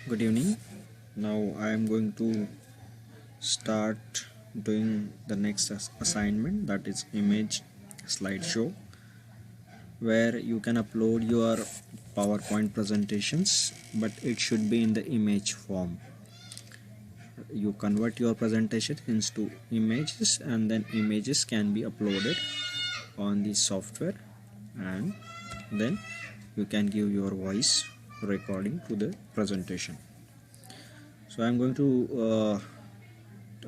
Good evening. Now I am going to start doing the next assignment, that is image slideshow, where you can upload your PowerPoint presentations, but it should be in the image form. You convert your presentation into images, and then images can be uploaded on the software, and then you can give your voice recording to the presentation. So I'm going to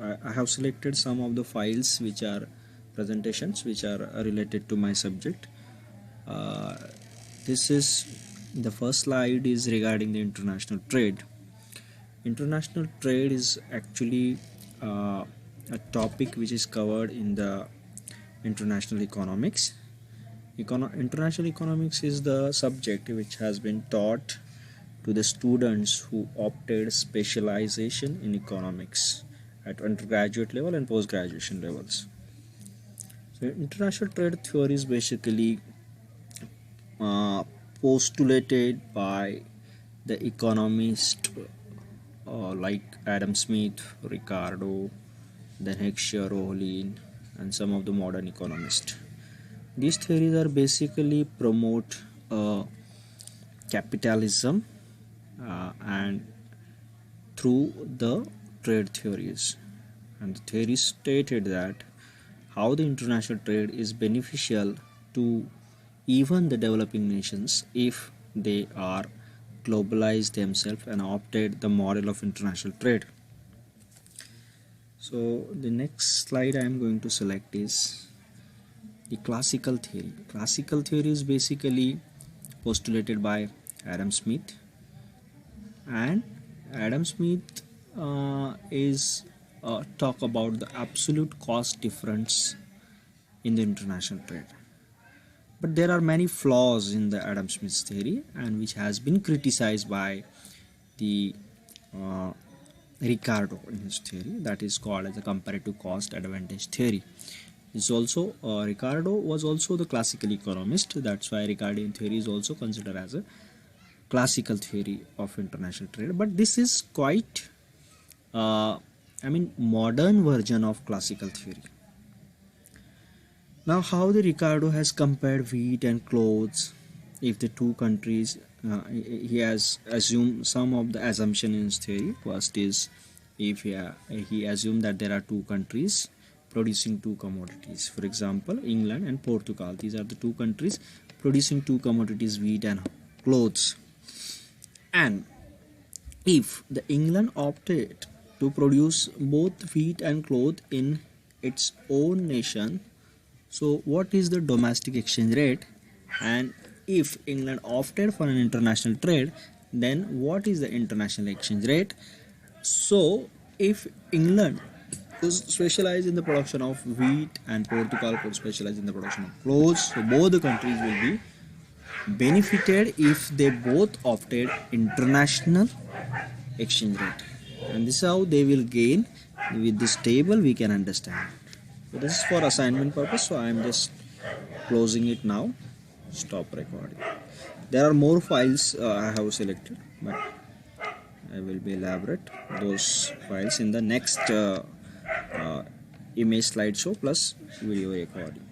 I have selected some of the files which are presentations which are related to my subject. This is the first slide is regarding the international trade. International trade is actually a topic which is covered in the international economics. International economics is the subject which has been taught to the students who opted specialization in economics at undergraduate level and post-graduation levels. So international trade theory is basically postulated by the economists like Adam Smith, Ricardo, then Heckscher, Rohlin, and some of the modern economists. These theories are basically promote capitalism and through the trade theories, and the theory stated that how the international trade is beneficial to even the developing nations if they are globalized themselves and opted the model of international trade. So the next slide I am going to select is the classical theory. Classical theory is basically postulated by Adam Smith, and Adam Smith is talk about the absolute cost difference in the international trade. But there are many flaws in the Adam Smith's theory, and which has been criticized by the Ricardo in his theory, that is called as the comparative cost advantage theory. This also Ricardo was also the classical economist. That's why Ricardian theory is also considered as a classical theory of international trade. But this is quite modern version of classical theory. Now, how the Ricardo has compared wheat and clothes, if the two countries, he has assumed some of the assumption in his theory. First is, if he assumed that there are two countries producing two commodities, for example England and Portugal. These are the two countries producing two commodities, wheat and clothes. And if the England opted to produce both wheat and cloth in its own nation, so what is the domestic exchange rate? And if England opted for an international trade, then what is the international exchange rate? So if England specialize in the production of wheat and Portugal could specialize in the production of clothes, so both the countries will be benefited if they both opted international exchange rate, and this is how they will gain. With this table we can understand. So this is for assignment purpose, so I am just closing it now. Stop recording. There are more files I have selected, but I will be elaborate those files in the next image slideshow plus video recording.